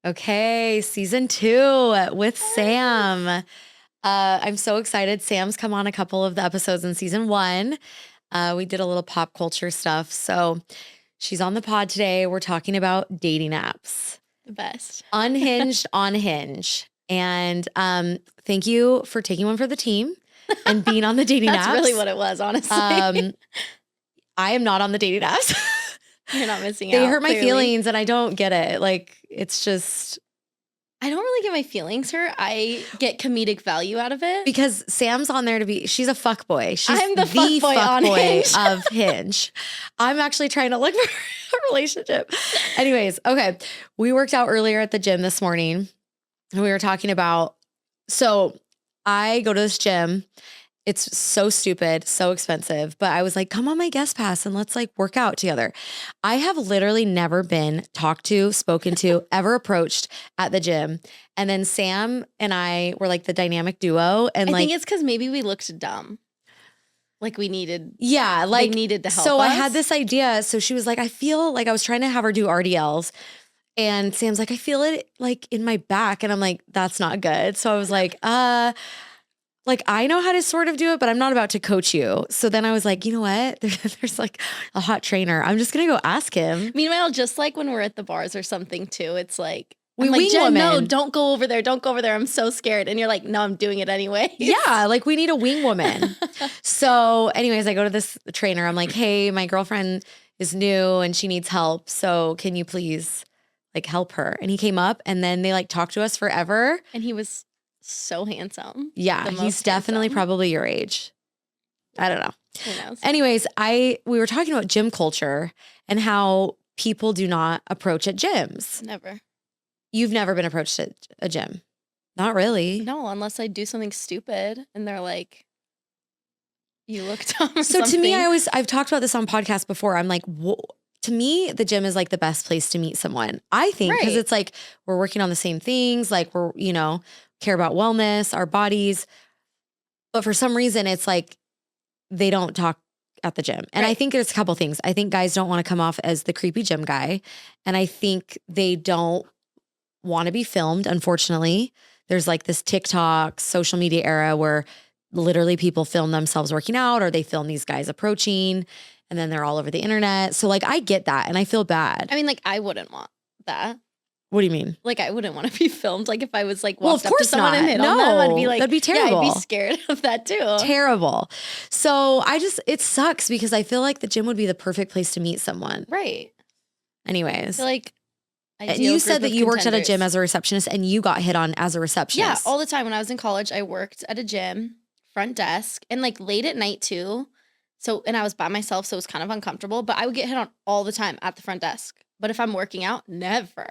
Okay, season 2 with Sam. I'm so excited. Sam's come on a couple of the episodes in season 1. We did a little pop culture stuff. So she's on the pod today. We're talking about dating apps. The best. Unhinged on Hinge. And thank you for taking one for the team and being on the dating apps. That's really what it was, honestly. I am not on the dating apps. You're not missing out. They hurt my feelings and I don't get it. Like, it's just... I don't really get my feelings hurt. I get comedic value out of it. Because Sam's on there to be... She's a fuckboy. She's I'm the fuckboy on Hinge. of Hinge. I'm actually trying to look for a relationship. Anyways, okay. We worked out earlier at the gym this morning. And we were talking about... So, I go to this gym. It's so stupid, so expensive. But I was like, come on my guest pass and let's like work out together. I have literally never been talked to, spoken to, ever approached at the gym. And then Sam and I were like the dynamic duo. And I like, think it's because maybe we looked dumb. Like we needed. Yeah. Like they needed to help So us. I had this idea. So she was like, I feel like I was trying to have her do RDLs. And Sam's like, I feel it like in my back. And I'm like, that's not good. So I was like, like, I know how to sort of do it, but I'm not about to coach you. So then I was like, you know what? There's like a hot trainer. I'm just going to go ask him. Meanwhile, just like when we're at the bars or something too, it's like, We I'm like, wing Jen, no, women. don't go over there. Don't go over there. I'm so scared. And you're like, no, I'm doing it anyway. Yeah, like we need a wing woman. So anyways, I go to this trainer. I'm like, hey, my girlfriend is new and she needs help. So can you please like help her? And he came up and then they like talked to us forever. And he was so handsome. Yeah, he's definitely probably your age. I don't know. Who knows? Anyways, we were talking about gym culture and how people do not approach at gyms. Never. You've never been approached at a gym? Not really. No, unless I do something stupid and they're like, you look dumb or So something. to me, I've talked about this on podcasts before. I'm like, to me, the gym is like the best place to meet someone. I think because Right. it's like we're working on the same things. Like we're, care about wellness, our bodies. But for some reason, it's like they don't talk at the gym. And I think there's a couple things. I think guys don't want to come off as the creepy gym guy. And I think they don't want to be filmed, unfortunately. There's like this TikTok social media era where literally people film themselves working out or they film these guys approaching and then they're all over the internet. So like I get that and I feel bad. I mean, like, I wouldn't want that. What do you mean? Like, I wouldn't want to be filmed. Like, if I was like Well, walked of up to course someone and not. hit on them, I'd be like, that'd be terrible. Yeah, I'd be scared of that too. Terrible. So it sucks because I feel like the gym would be the perfect place to meet someone. Right. Anyways. Like, And you said that you worked at a gym as a receptionist and you got hit on as a receptionist. Yeah, all the time. When I was in college, I worked at a gym, front desk, and like late at night too. So, and I was by myself, so it was kind of uncomfortable, but I would get hit on all the time at the front desk. But if I'm working out, never.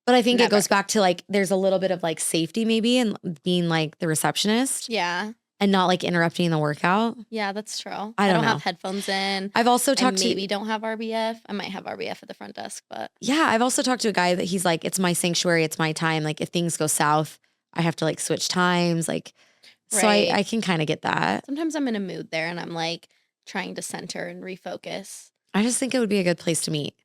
But I think it goes back to like, there's a little bit of like safety maybe in being like the receptionist. Yeah. And not like interrupting the workout. Yeah, that's true. I don't know. have headphones in. I've also talked to... maybe don't have RBF. I might have RBF at the front desk, but... Yeah, I've also talked to a guy that he's like, it's my sanctuary, it's my time. Like if things go south, I have to like switch times. Like, so I can kind of get that. Sometimes I'm in a mood there and I'm like trying to center and refocus. I just think it would be a good place to meet.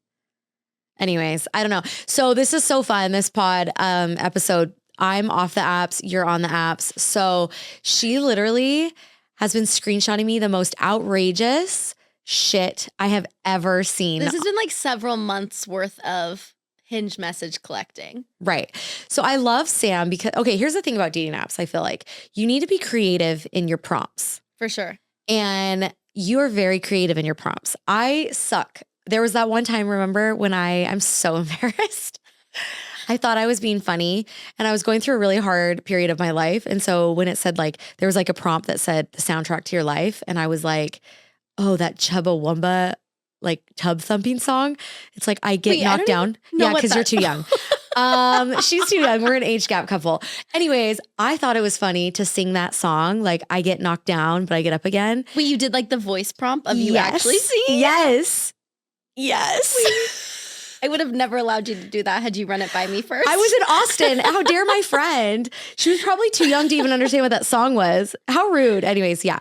Anyways, I don't know. So this is so fun, this pod episode. I'm off the apps, you're on the apps. So she literally has been screenshotting me the most outrageous shit I have ever seen. This has been like several months worth of Hinge message collecting. Right. So I love Sam because, okay, here's the thing about dating apps. I feel like you need to be creative in your prompts. For sure. And you are very creative in your prompts. I suck. There was that one time, remember, when I'm so embarrassed. I thought I was being funny and I was going through a really hard period of my life. And so when it said like, there was like a prompt that said the soundtrack to your life. And I was like, oh, that Chubbawamba like tub thumping song. It's like, I get knocked down. Yeah, because you're too young. She's too young. We're an age gap couple. Anyways, I thought it was funny to sing that song. Like I get knocked down, but I get up again. Wait, you did like the voice prompt of you actually singing? Yes. Yes. I would have never allowed you to do that had you run it by me first. I was in Austin. How dare my friend? She was probably too young to even understand what that song was. How rude. Anyways, yeah.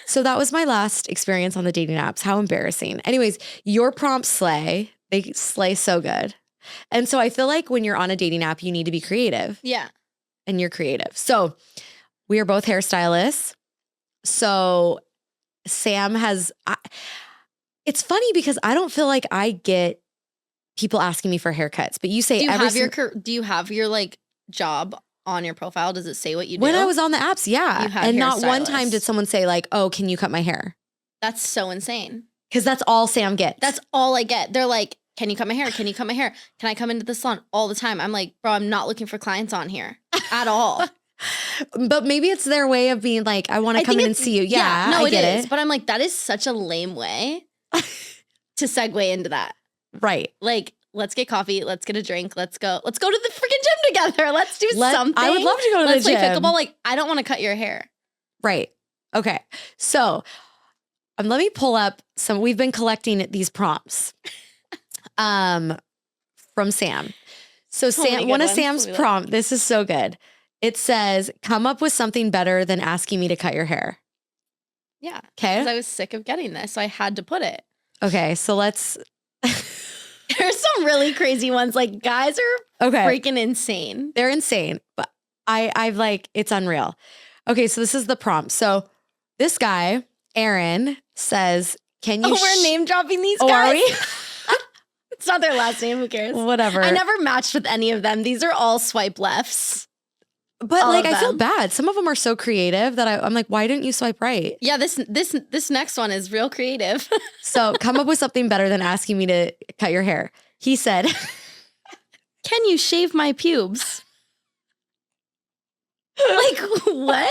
So that was my last experience on the dating apps. How embarrassing. Anyways, your prompts slay. They slay so good. And so I feel like when you're on a dating app, you need to be creative. Yeah. And you're creative. So we are both hairstylists. So Sam has, it's funny because I don't feel like I get people asking me for haircuts, but you say do you have your like job on your profile? Does it say what you do? When I was on the apps, yeah. You had And not one hairstylist. time did someone say like, oh, can you cut my hair? That's so insane. Because that's all Sam gets. That's all I get. They're like, can you cut my hair? Can you cut my hair? Can I come into the salon all the time? I'm like, bro, I'm not looking for clients on here at all. But maybe it's their way of being like, I want to come in and see you. Yeah, no, I get it is. it. But I'm like, that is such a lame way to segue into that. Right. Like, let's get coffee. Let's get a drink. Let's go to the freaking gym together. Let's do something. I would love to go to let's the gym. Play pickleball. Like, I don't want to cut your hair. Right. Okay. So let me pull up we've been collecting these prompts from Sam. So Sam, one of Sam's prompts, this is so good. It says, come up with something better than asking me to cut your hair. Yeah. Okay. Because I was sick of getting this, so I had to put it. Okay. So let's. There's some really crazy ones. Like, guys are freaking insane. They're insane. But I've like, it's unreal. Okay. So this is the prompt. So this guy, Aaron, says, can you. We're name dropping these guys. Are we? It's not their last name. Who cares? Whatever. I never matched with any of them. These are all swipe lefts. But all like, I feel bad. Some of them are so creative that I'm like, why didn't you swipe right? Yeah, this next one is real creative. So come up with something better than asking me to cut your hair. He said, can you shave my pubes? Like, what?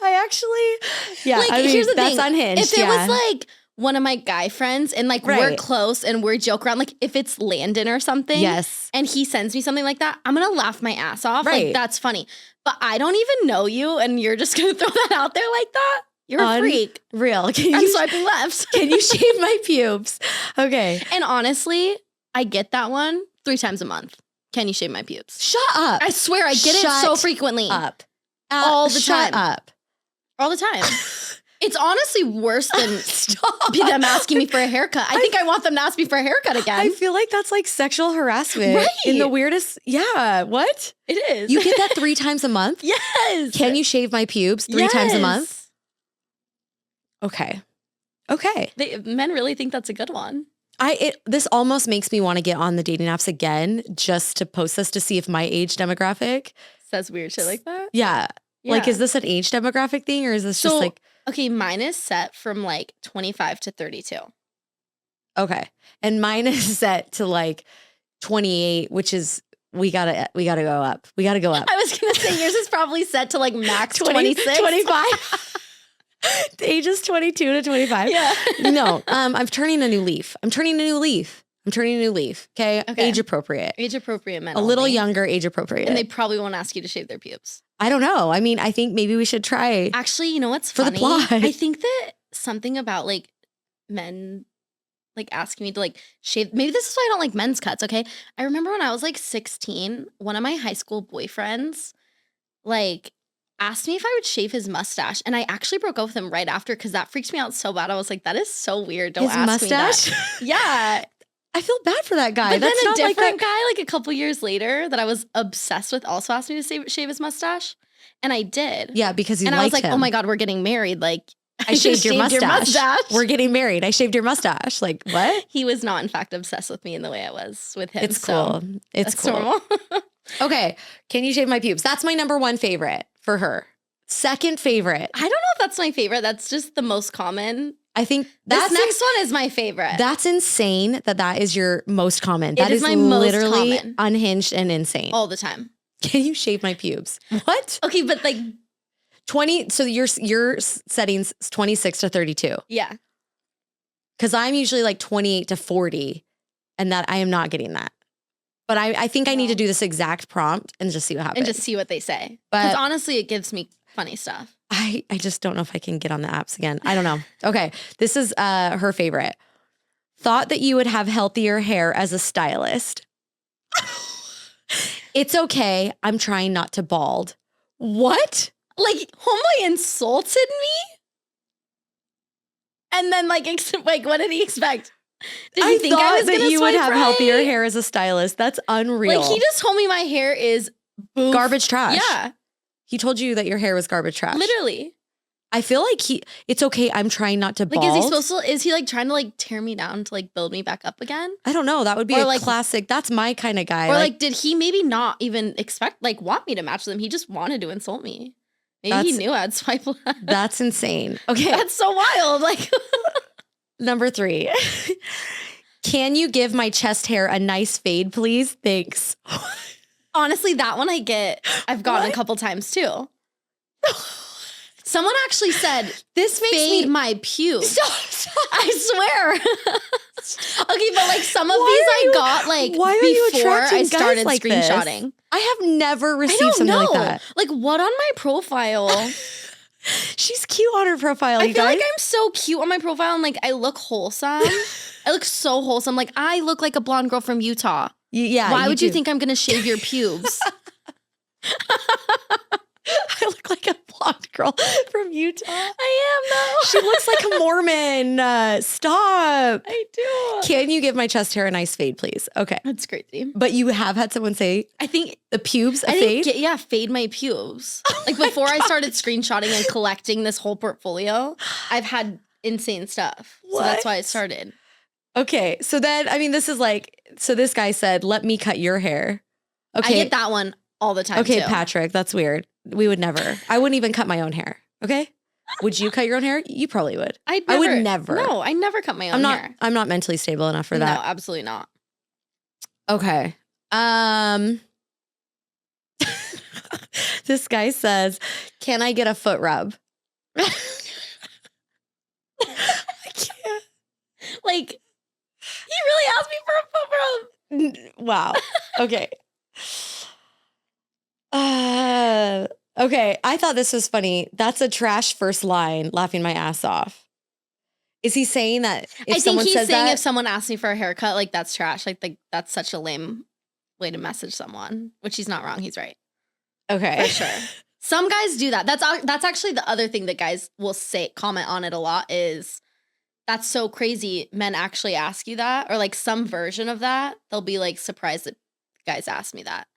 I actually, yeah, like, I mean, here's the that's thing. unhinged. If it was like one of my guy friends and like we're Right. close and we're joke around, like if it's Landon or something, Yes. and he sends me something like that, I'm gonna laugh my ass off. Right. Like, that's funny. But I don't even know you and you're just gonna throw that out there like that? You're a freak. Real. I'm swiping left. Can you shave my pubes? Okay. And honestly, I get that one 3 times a month. Can you shave my pubes? Shut up. I swear I get it so frequently. Up. All the shut time. up. All the time. It's honestly worse than them asking me for a haircut. I think I want them to ask me for a haircut again. I feel like that's like sexual harassment. Right. In the weirdest. Yeah. What? It is. You get that 3 times a month? Yes. Can you shave my pubes 3 times a month? Okay. Okay. Men really think that's a good one. This almost makes me want to get on the dating apps again just to post this to see if my age demographic says weird shit like that. Yeah. Like, is this an age demographic thing or is this just like. Okay, mine is set from like 25 to 32. Okay. And mine is set to like 28, which is we gotta go up. We gotta go up. I was gonna say yours is probably set to like max 26. 25. The age is 22 to 25. Yeah. No, I'm turning a new leaf. Okay. Age appropriate. Age appropriate men. A little only. younger, age appropriate. And they probably won't ask you to shave their pubes. I don't know. I mean, I think maybe we should try. Actually, you know what's for funny? the plot. I think that something about like men like asking me to like shave. Maybe this is why I don't like men's cuts. Okay. I remember when I was like 16, one of my high school boyfriends like asked me if I would shave his mustache. And I actually broke up with him right after because that freaks me out so bad. I was like, that is so weird. Don't His ask mustache? me that. Yeah. I feel bad for that guy. But That's then a not like different that. guy, like a couple years later, that I was obsessed with, also asked me to shave his mustache, and I did. Yeah, because you and liked I was like, him. "Oh my god, we're getting married!" Like, I shaved your mustache. We're getting married. I shaved your mustache. Like, what? He was not, in fact, obsessed with me in the way I was with him. It's cool. It's that's cool. normal. Okay, can you shave my pubes? That's my number 1 favorite for her. Second favorite. I don't know if that's my favorite. That's just the most common. I think this next one is my favorite. That's insane that is your most common. That is my most literally common. Unhinged and insane. All the time. Can you shave my pubes? What? Okay, but like 20. So your settings 26 to 32. Yeah. Because I'm usually like 28 to 40, and that I am not getting that. But I think I need to do this exact prompt and just see what happens. And just see what they say. But because honestly, it gives me funny stuff. I just don't know if I can get on the apps again. I don't know. Okay. This is her favorite. Thought that you would have healthier hair as a stylist. It's okay. I'm trying not to bald. What? Like, homeboy insulted me? And then like what did he expect? Did you think I was that gonna you would swipe have healthier right? hair as a stylist. That's unreal. Like, he just told me my hair is boof. Garbage trash. Yeah, He told you that your hair was garbage trash. literally. I feel like it's okay. I'm trying not to bald. Like, is he supposed to, is he like trying to like tear me down to like build me back up again? I don't know. That would be Or a like- classic. That's my kind of guy. Or like, did he maybe not even want me to match them? He just wanted to insult me. Maybe he knew I'd swipe left. That's insane. Okay. That's so wild. Like, Number 3. Can you give my chest hair a nice fade, please? Thanks. honestly, that one I've gotten a couple times too. Someone actually said, This makes fade me my pubes. Stop. I swear. Okay, but like some of Why these are I you- got like why are you before attracting I guys started like this? screenshotting. I have never I received don't something know. like that. Like, what on my profile? She's cute on her profile, I you feel guys. like I'm so cute on my profile and like I look wholesome. I look so wholesome. Like, I look like a blonde girl from Utah. Yeah. Why would you do. think I'm gonna shave your pubes? I look like a blonde girl from Utah? I am though. She looks like a Mormon. Stop. I do. Can you give my chest hair a nice fade, please? Okay. That's crazy. But you have had someone say I think the pubes a I fade? think fade my pubes. Like before I started screenshotting and collecting this whole portfolio, I've had insane stuff. So that's why I started. Okay. So then, I mean, this is like, so this guy said, let me cut your hair. Okay. I get that one all the time Okay, too. Patrick, that's weird. We would never. I wouldn't even cut my own hair. Okay. Would you cut your own hair? You probably would. I would never. No, I never cut my own hair. I'm not mentally stable enough for No, that. absolutely not. Okay. This guy says, "Can I get a foot rub?" I can't. Like, he really asked me for a foot rub. Wow. Okay. Okay. I thought this was funny. That's a trash first line. Laughing my ass off. Is he saying that if I think someone he's says saying that, if someone asks me for a haircut, like that's trash. Like that's such a lame way to message someone. Which he's not wrong. He's right. okay, For sure. Some guys do that. That's actually the other thing that guys will comment on it a lot is that's so crazy. Men actually ask you that, or like some version of that. They'll be like surprised that guys ask me that.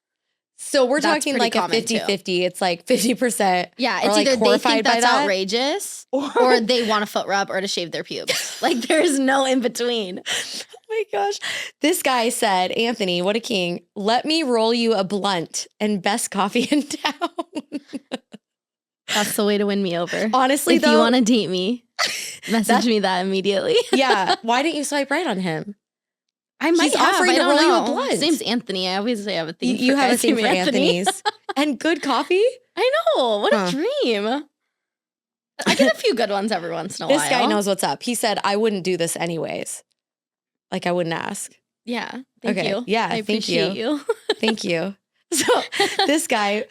So we're That's talking pretty like a common, too. 50-50. It's like 50%. Yeah, Or, it's like, either they horrified think by that's that, outrageous or they want a foot rub or to shave their pubes. Like there's no in between. Oh my gosh. This guy said, Anthony, what a king. Let me roll you a blunt and best coffee in town. That's the way to win me over. Honestly, If though. you want to date me, message me that immediately. Yeah. Why didn't you swipe right on him? I might He's have. offering I to don't roll you a know. blunt. His name's Anthony. I always say I have a thing. You for have a guys thing named for Anthony. Anthony's. And good coffee? I know. What Huh. a dream. I get a few good ones every once in a while. This guy knows what's up. He said, I wouldn't do this anyways. Like, I wouldn't ask. Yeah. Thank Okay. you. Yeah, I thank appreciate you. Thank you. So these guys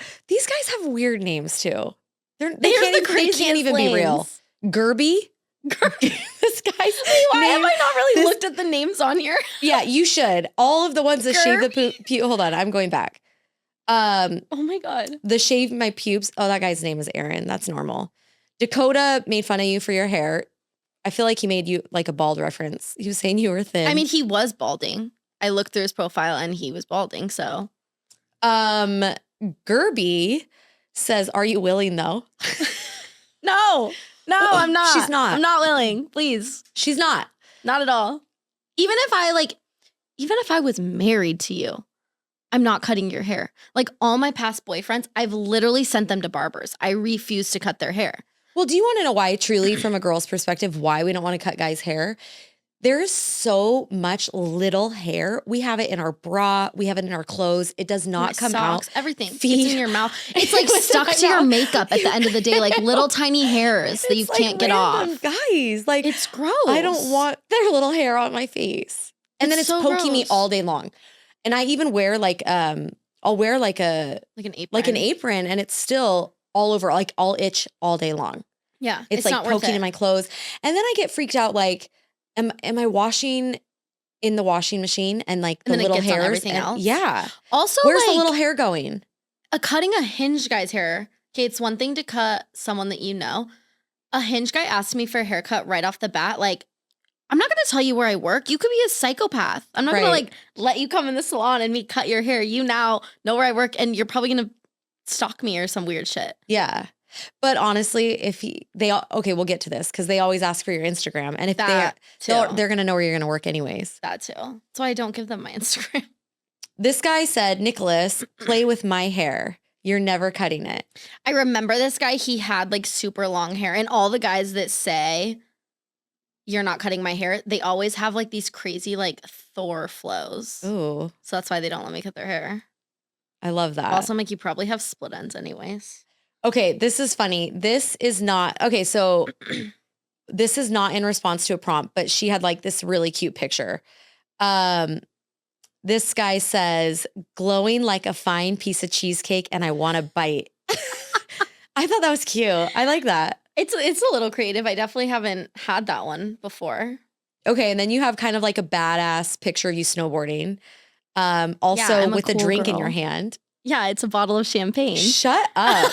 have weird names too. They can't even be real. Gerby? This guy's Why name. have I not really this- looked at the names on here? Yeah, you should. All of the ones that shave the Gerby? hold on, I'm going back. Oh my God. The shave my pubes. Oh, that guy's name is Aaron. That's normal. Dakota made fun of you for your hair. I feel like he made you like a bald reference. He was saying you were thin. I mean, he was balding. I looked through his profile and he was balding. So Gerby says, "Are you willing though?" no, I'm not. She's not. I'm not willing. Please. She's not. Not at all. Even if I was married to you, I'm not cutting your hair. Like all my past boyfriends, I've literally sent them to barbers. I refuse to cut their hair. Well, do you want to know why, truly, from a girl's perspective, why we don't want to cut guys' hair? There is so much little hair. We have it in our bra. We have it in our clothes. It does not come Socks, out. everything. Feet. It's in your mouth. It's like It was in stuck my to your mouth. makeup at the end of the day, like little tiny hairs that you It's like can't get random off. Guys, like It's gross. I don't want their little hair on my face. And then It's it's so poking me gross. all day long. And I even wear I'll wear like an apron and it's still all over, like I'll itch all day long. Yeah, It's like not worth poking it. in my clothes. And then I get freaked out like, am I washing in the washing machine and like the And then it little gets on hairs? everything and- else? Yeah. Also, Where's like, the little hair going? cutting a Hinge guy's hair. Okay, it's one thing to cut someone that you know. A Hinge guy asked me for a haircut right off the bat. Like, I'm not going to tell you where I work. You could be a psychopath. I'm not going to Right. like let you come in the salon and me cut your hair. You now know where I work and you're probably going to stalk me or some weird shit. Yeah. But honestly, we'll get to this because they always ask for your Instagram. And if That they're too. going to know where you're going to work anyways. That too. That's why I don't give them my Instagram. This guy said, Nicholas, play with my hair. You're never cutting it. I remember this guy. He had like super long hair, and all the guys that say you're not cutting my hair, they always have like these crazy like Thor flows. Ooh, So that's why they don't let me cut their hair. I love that. Also, I'm like, you probably have split ends anyways. Okay, this is funny. This is not, okay, so this is not in response to a prompt, but she had like this really cute picture. This guy says, glowing like a fine piece of cheesecake and I want to bite. I thought that was cute. I like that. It's a little creative. I definitely haven't had that one before. Okay, and then you have kind of like a badass picture of you snowboarding. Also Yeah, I'm a with a cool drink in girl. your hand. Yeah, it's a bottle of champagne. Shut up.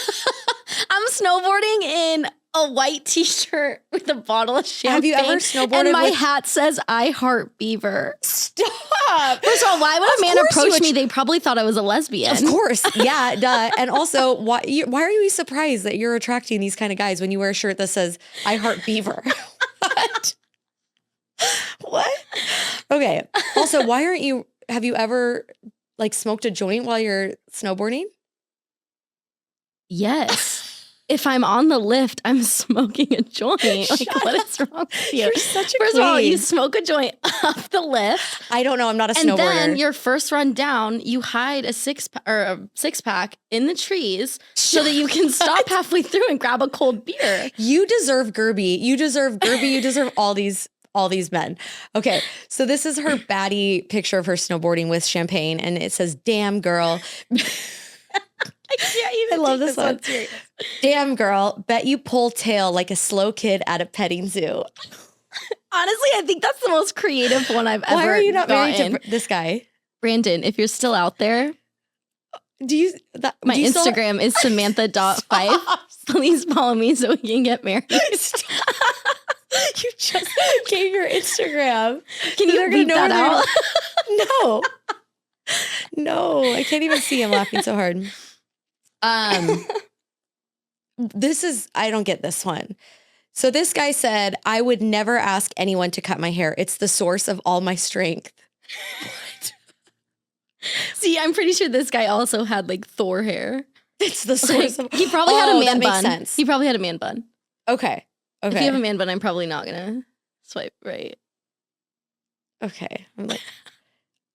I'm snowboarding in a white t-shirt with a bottle of champagne. Have you ever snowboarded And my with- hat says, I heart beaver. Stop. First of all, why would a man course you approach would- me? They probably thought I was a lesbian. Of course. Yeah, duh. And also, why are you surprised that you're attracting these kind of guys when you wear a shirt that says, I heart beaver? What? What? Okay. Also, have you ever like smoked a joint while you're snowboarding? Yes. If I'm on the lift, I'm smoking a joint. Like, what is wrong with you? You're such a First of all, queen. you smoke a joint off the lift. I don't know. I'm not a And snowboarder. then your first run down, you hide a six pack in the trees so that you can stop halfway through and grab a cold beer. You deserve Gerby. You deserve Gerby. You deserve all these men. Okay. So this is her baddie picture of her snowboarding with champagne. And it says, damn girl. I can't even I love take this one. serious. Damn girl. Bet you pull tail like a slow kid at a petting zoo. Honestly, I think that's the most creative one I've ever Why are you not gotten. married to this guy? Brandon, if you're still out there, my do you still- Instagram is Samantha.5. Please follow me so we can get married. You just gave your Instagram. Can you They're gonna beep know that where out? No. No, I can't even see. I'm laughing so hard. I don't get this one. So this guy said, I would never ask anyone to cut my hair. It's the source of all my strength. What? See, I'm pretty sure this guy also had like Thor hair. It's the source of He probably had a man that makes bun. sense. He probably had a man bun. Okay. If you have a man bun, I'm probably not gonna swipe right. Okay. I'm like,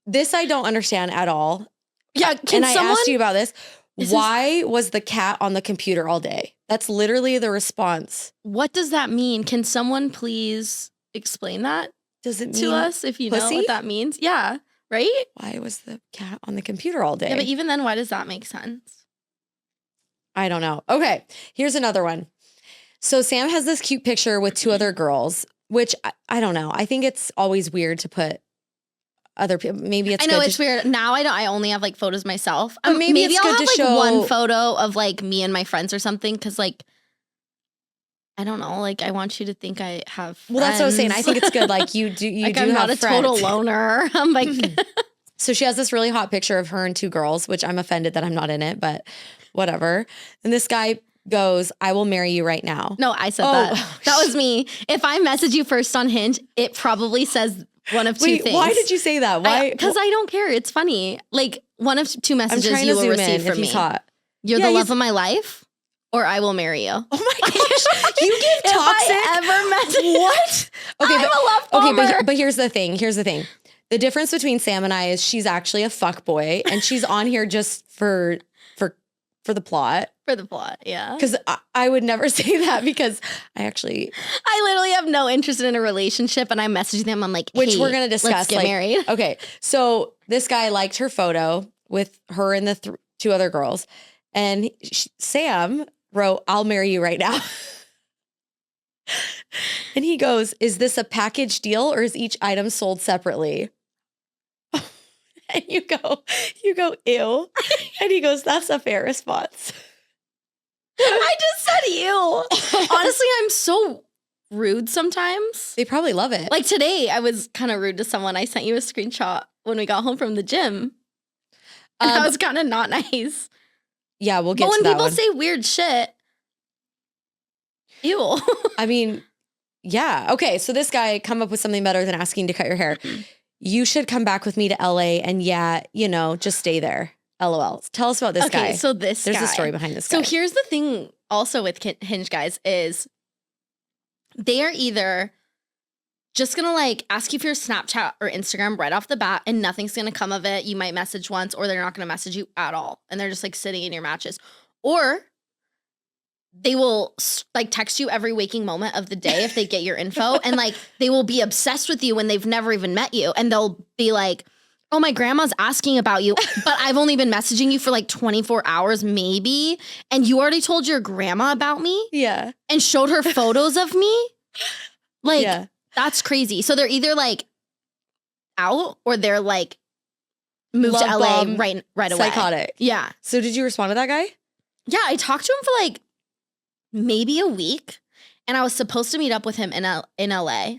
this I don't understand at all. Yeah, I asked you about this. Why was the cat on the computer all day? That's literally the response. What does that mean? Can someone please explain that Does it to mean us if you know pussy? what that means? Yeah, right? Why was the cat on the computer all day? Yeah, but even then, why does that make sense? I don't know. Okay, here's another one. So Sam has this cute picture with two other girls, which I don't know. I think it's always weird to put other people. Maybe it's I know good it's weird. Now I only have like photos myself. But maybe it's I'll good have to like show- one photo of like me and my friends or something because like I don't know. Like I want you to think I have. Well, that's what I was saying. I friends. think it's good. Like you do. You like do I'm have not a friends. total loner. I'm like. So she has this really hot picture of her and two girls, which I'm offended that I'm not in it, but whatever. And this guy goes, I will marry you right now. No, I said Oh, that. That was me. If I message you first on Hinge, it probably says one of two Wait, things. why did you say that? Why? Because I don't care. It's funny. Like one of two I'm messages trying you to will zoom receive in if from me. he's hot. You're Yeah, the he's- love of my life, or I will marry you. Oh my gosh. You give toxic. If I ever message What? Okay, I'm a love okay, bomber. but here's the thing. Here's the thing. The difference between Sam and I is she's actually a fuckboy and she's on here just for the plot. For the plot, yeah. Because I would never say that because I literally have no interest in a relationship, and I message them. I'm like, which hey, we're gonna discuss. Let's get like, married. Okay, so this guy liked her photo with her and the two other girls, and Sam wrote, "I'll marry you right now." And he goes, "Is this a package deal or is each item sold separately?" And you go, ew. And he goes, "That's a fair response." I just said you. Honestly, I'm so rude sometimes. They probably love it. Like today, I was kind of rude to someone. I sent you a screenshot when we got home from the gym. And I was kind of not nice. Yeah, we'll get to that one. But when people say weird shit, ew. I mean, yeah. Okay, so this guy, come up with something better than asking to cut your hair. You should come back with me to LA and just stay there. LOL. Tell us about this guy. Okay, so there's a story behind this guy. So here's the thing also with Hinge guys is they are either just going to like ask you for your Snapchat or Instagram right off the bat and nothing's going to come of it. You might message once or they're not going to message you at all. And they're just like sitting in your matches. Or they will like text you every waking moment of the day if they get your info. And like they will be obsessed with you when they've never even met you. And they'll be like, oh, my grandma's asking about you, but I've only been messaging you for like 24 hours maybe. And you already told your grandma about me? Yeah. And showed her photos of me? Like, yeah. That's crazy. So they're either like out or they're like moved Love to LA bomb, right away. Psychotic. Yeah. So did you respond to that guy? Yeah, I talked to him for like maybe a week. And I was supposed to meet up with him in LA.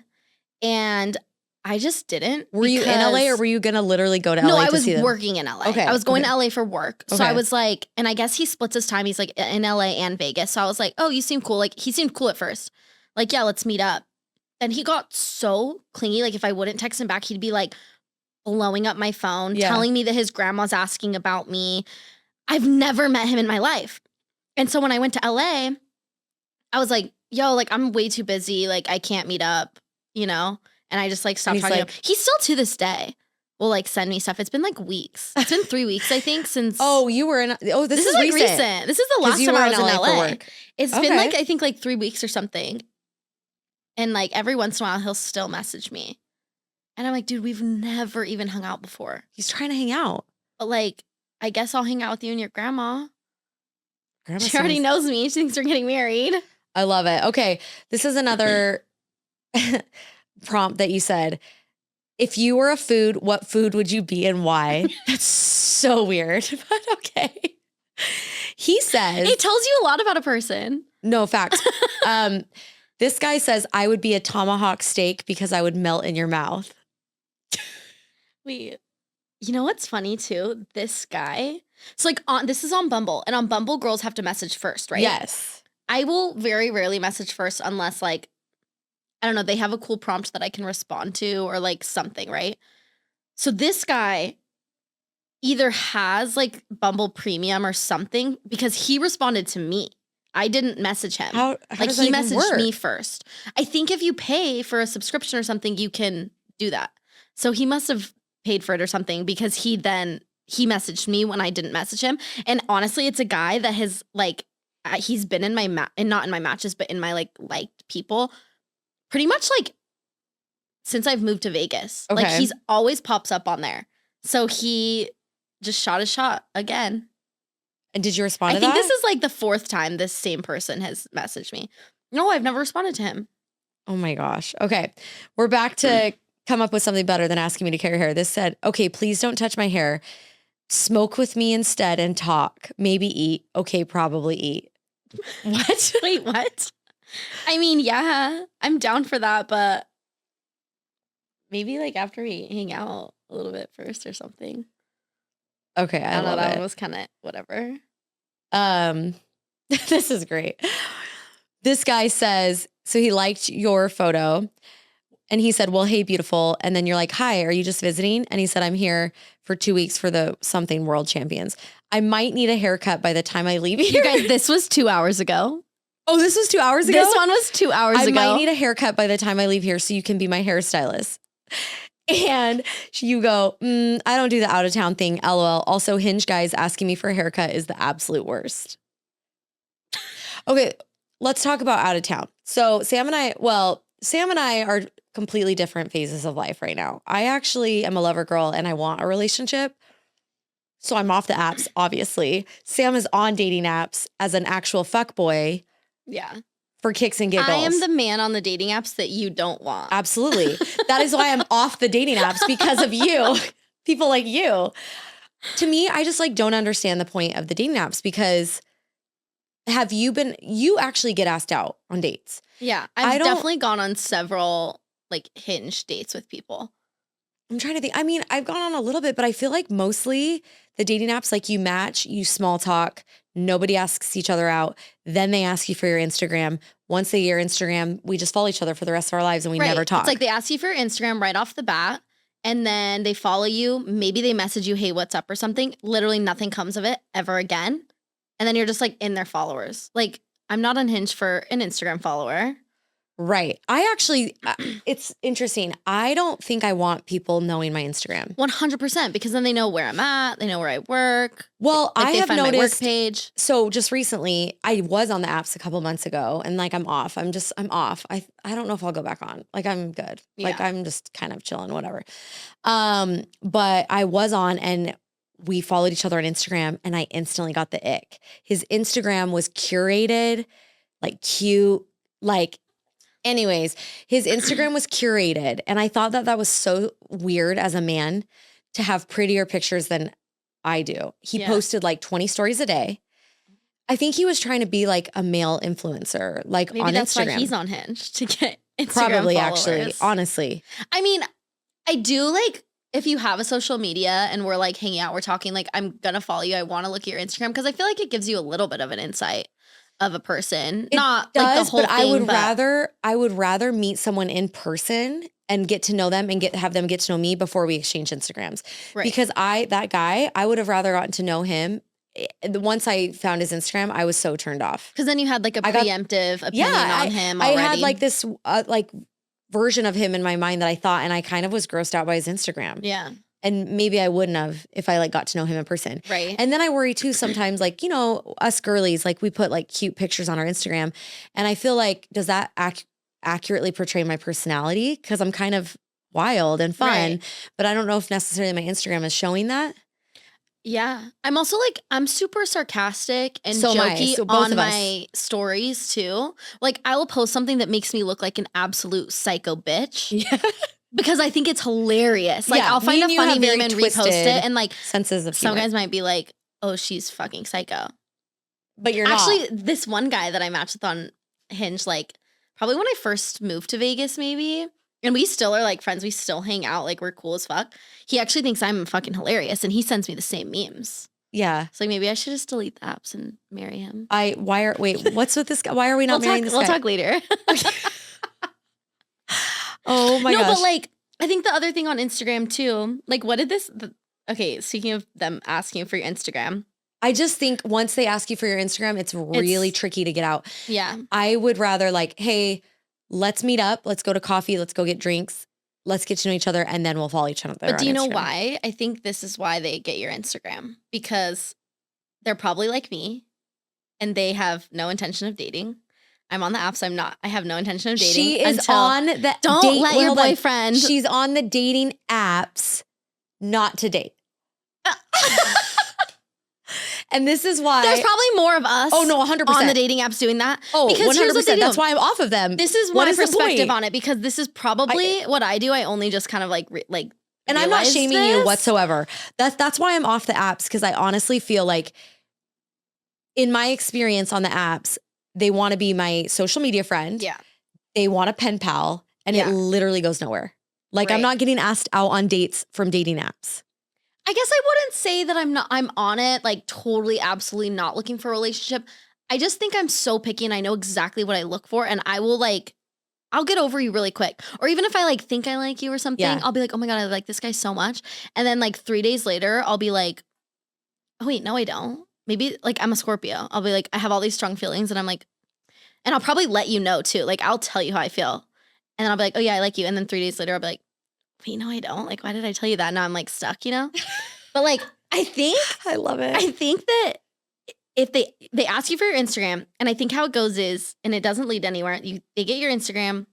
And I just didn't. Were you in LA or were you going to literally go to LA? No, I to was see them? working in LA. Okay. I was going to LA for work. So Okay. I was like, and I guess he splits his time. He's like in LA and Vegas. So I was like, oh, you seem cool. Like he seemed cool at first. Like, yeah, let's meet up. And he got so clingy. Like if I wouldn't text him back, he'd be like blowing up my phone, telling me that his grandma's asking about me. I've never met him in my life. And so when I went to LA, I was like, yo, like I'm way too busy. Like I can't meet up, And I just like stopped talking to him. He still to this day will like send me stuff. It's been like weeks. It's been 3 weeks, I think, since. Oh, you were in. Oh, this is like recent. This is the last time I was in LA. For work. It's been like, I think like 3 weeks or something. And like every once in a while, he'll still message me. And I'm like, dude, we've never even hung out before. He's trying to hang out. But like, I guess I'll hang out with you and your grandma. She already knows me. She thinks we're getting married. I love it. Okay. This is another prompt that you said. If you were a food, what food would you be and why? That's so weird, but okay. He says. It tells you a lot about a person. No, facts. This guy says, I would be a tomahawk steak because I would melt in your mouth. Wait, you know what's funny too? This guy. So like this is on Bumble, and on Bumble, girls have to message first, right? Yes. I will very rarely message first unless like, I don't know, they have a cool prompt that I can respond to or like something, right? So this guy either has like Bumble Premium or something because he responded to me. I didn't message him. How like does he that even messaged work? me first. I think if you pay for a subscription or something, you can do that. So he must have paid for it or something because he messaged me when I didn't message him. And honestly, it's a guy that has like, he's been in my and not in my matches, but in my like liked people pretty much like since I've moved to Vegas. Okay. Like he's always pops up on there. So he just shot his shot again. And did you respond to I think that? this is like the 4th time this same person has messaged me. No, I've never responded to him. Oh my gosh. Okay. We're back to come up with something better than asking me to cut your hair. This said, okay, please don't touch my hair. Smoke with me instead and talk. Maybe eat. Okay, probably eat. What? Wait, what? I mean, yeah, I'm down for that, but maybe like after we hang out a little bit first or something. Okay, I don't know. love That it. one was kind of whatever. This is great. This guy says, so he liked your photo and he said, well, hey, beautiful. And then you're like, hi, are you just visiting? And he said, I'm here for 2 weeks for the something world champions. I might need a haircut by the time I leave here. You guys, this was 2 hours ago. Oh, this was 2 hours ago? This one was 2 hours ago. I might need a haircut by the time I leave here so you can be my hairstylist. And you go, I don't do the out of town thing. LOL. Also, Hinge guys asking me for a haircut is the absolute worst. Okay, let's talk about out of town. So Sam and I are completely different phases of life right now. I actually am a lover girl and I want a relationship. So I'm off the apps, obviously. Sam is on dating apps as an actual fuckboy. Yeah. For kicks and giggles. I am the man on the dating apps that you don't want. Absolutely. That is why I'm off the dating apps, because of you. People like you. To me, I just like don't understand the point of the dating apps because you actually get asked out on dates. Yeah. I I've don't- definitely gone on several like Hinge dates with people. I'm trying to think. I mean, I've gone on a little bit, but I feel like mostly the dating apps, like you match, you small talk, nobody asks each other out. Then they ask you for your Instagram. Once they get your Instagram, we just follow each other for the rest of our lives and we never talk. It's like they ask you for your Instagram right off the bat and then they follow you. Maybe they message you, hey, what's up or something. Literally nothing comes of it ever again. And then you're just like in their followers. Like I'm not unhinged for an Instagram follower. Right. I actually, it's interesting. I don't think I want people knowing my Instagram. 100% because then they know where I'm at. They know where I work. Well, Like I they have find my work noticed, page. so just recently I was on the apps a couple months ago and like I'm off. I'm off. I don't know if I'll go back on. Like I'm good. Like Yeah. I'm just kind of chilling, whatever. But I was on and we followed each other on Instagram and I instantly got the ick. His Instagram was curated, like cute, like anyways, his Instagram was curated. And I thought that was so weird as a man to have prettier pictures than I do. He posted like 20 stories a day. I think he was trying to be like a male influencer, like Maybe on that's Instagram. why he's on Hinge to get Instagram Probably followers. actually, honestly. I mean, I do like if you have a social media and we're like hanging out, we're talking like I'm gonna follow you. I want to look at your Instagram because I feel like it gives you a little bit of an insight of a person. Not like the whole but thing. I would rather meet someone in person and get to know them and have them get to know me before we exchange Instagrams. Right. Because that guy, I would have rather gotten to know him. Once I found his Instagram, I was so turned off. Because then you had like a preemptive opinion on him already. I had like this like version of him in my mind that I thought, and I kind of was grossed out by his Instagram. Yeah. And maybe I wouldn't have if I like got to know him in person. Right. And then I worry too sometimes, like, you know, us girlies, like we put like cute pictures on our Instagram. And I feel like, does that accurately portray my personality? Because I'm kind of wild and fun, Right. but I don't know if necessarily my Instagram is showing that. Yeah. I'm also like, I'm super sarcastic and So am I. jokey So both on of us. my stories too. Like I will post something that makes me look like an absolute psycho bitch. Yeah. Because I think it's hilarious. Like Yeah, I'll me find and a you funny have very meme and repost twisted it. And like senses of some humor. guys might be like, oh, she's fucking psycho. But you're Actually, not. this one guy that I matched with on Hinge, like probably when I first moved to Vegas, maybe, and we still are like friends. We still hang out. Like we're cool as fuck. He actually thinks I'm fucking hilarious, and he sends me the same memes. Yeah. So like maybe I should just delete the apps and marry him. Wait, what's with this guy? Why are we not marrying this guy? We'll talk later. Oh my gosh. No, but like I think the other thing on Instagram too, like what did okay, speaking of them asking for your Instagram. I just think once they ask you for your Instagram, it's really tricky to get out. Yeah. I would rather like, hey, let's meet up. Let's go to coffee. Let's go get drinks. Let's get to know each other. And then we'll follow each other. But do you know Instagram. why? I think this is why they get your Instagram. Because they're probably like me and they have no intention of dating. I'm on the apps. I have no intention of dating. She is on the Don't let your boyfriend. She's on the dating apps not to date. And this is why There's probably more of us. Oh no, 100% on the dating apps doing that. Oh, because 100%. here's what they do. That's why I'm off of them. This is What my is the perspective point? on it because this is probably what I do. I only just kind of like And I'm not realized shaming this. you whatsoever. That's why I'm off the apps, because I honestly feel like in my experience on the apps, they want to be my social media friend. Yeah. They want a pen pal, and it literally goes nowhere. Like I'm Right. not getting asked out on dates from dating apps. I guess I wouldn't say that I'm on it, like totally, absolutely not looking for a relationship. I just think I'm so picky and I know exactly what I look for. And I will I'll get over you really quick. Or even if I like think I like you or something, Yeah. I'll be like, oh my God, I like this guy so much. And then like 3 days later, I'll be like, oh wait, no, I don't. Maybe like I'm a Scorpio. I'll be like, I have all these strong feelings and I'm like, and I'll probably let you know too. Like I'll tell you how I feel. And then I'll be like, oh yeah, I like you. And then 3 days later, I'll be like, wait, no, I don't. Like, why did I tell you that? Now I'm like stuck, you know? But like, I think that if they ask you for your Instagram, and I think how it goes is, and it doesn't lead anywhere, they get your Instagram.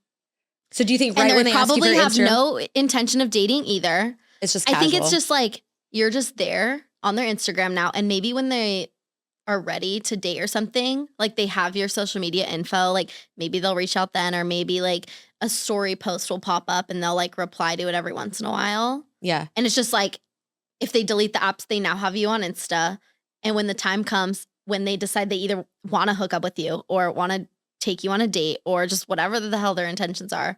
So do you think And right when they they ask you for probably your have Instagram, no intention of dating either. it's just casual? I think it's just like, you're just there on their Instagram now. And maybe when they are ready to date or something, like they have your social media info, like maybe they'll reach out then, or maybe like a story post will pop up and they'll like reply to it every once in a while. Yeah. And it's just like, if they delete the apps, they now have you on Insta. And when the time comes, when they decide they either want to hook up with you or want to take you on a date or just whatever the hell their intentions are.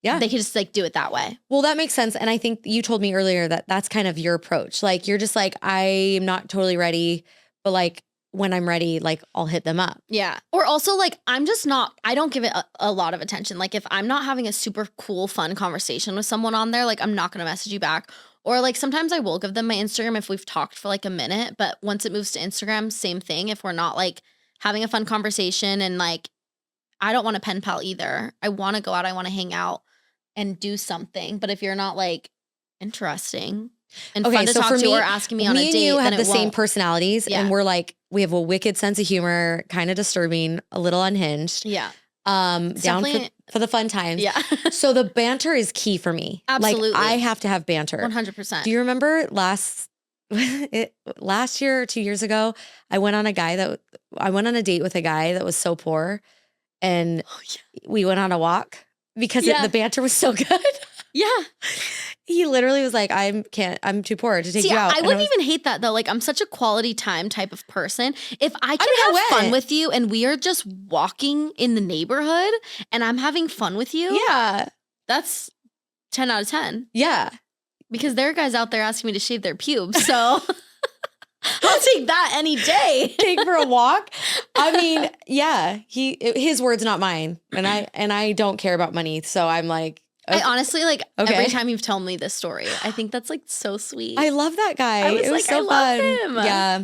Yeah. They could just like do it that way. Well, that makes sense. And I think you told me earlier that that's kind of your approach. Like, you're just like, I'm not totally ready, but like when I'm ready, like I'll hit them up. Yeah. Or also like, I don't give it a lot of attention. Like if I'm not having a super cool, fun conversation with someone on there, like I'm not going to message you back. Or like sometimes I will give them my Instagram if we've talked for like a minute, but once it moves to Instagram, same thing. If we're not like having a fun conversation and like, I don't want to pen pal either. I want to go out. I want to hang out and do something. But if you're not like interesting and fun to talk to or asking me on a date, me and you have then the it same won't. personalities, Yeah. and we're like, we have a wicked sense of humor, kind of disturbing, a little unhinged. Yeah. Down definitely- for the fun times. Yeah. So the banter is key for me. Absolutely. Like I have to have banter. 100%. Do you remember last year or 2 years ago, I went on a date with a guy that was so poor, and we went on a walk because the banter was so good. Yeah. He literally was like, I'm too poor to take you out. I wouldn't even hate that though. Like I'm such a quality time type of person. If I can have fun with you and we are just walking in the neighborhood and I'm having fun with you. Yeah. That's 10 out of 10. Yeah. Because there are guys out there asking me to shave their pubes. So I'll take that any day. Take for a walk. I mean, yeah, his words, not mine. And I don't care about money. So I'm like, I honestly every time you've told me this story, I think that's like so sweet. I love that guy. It was so fun. Him. Yeah.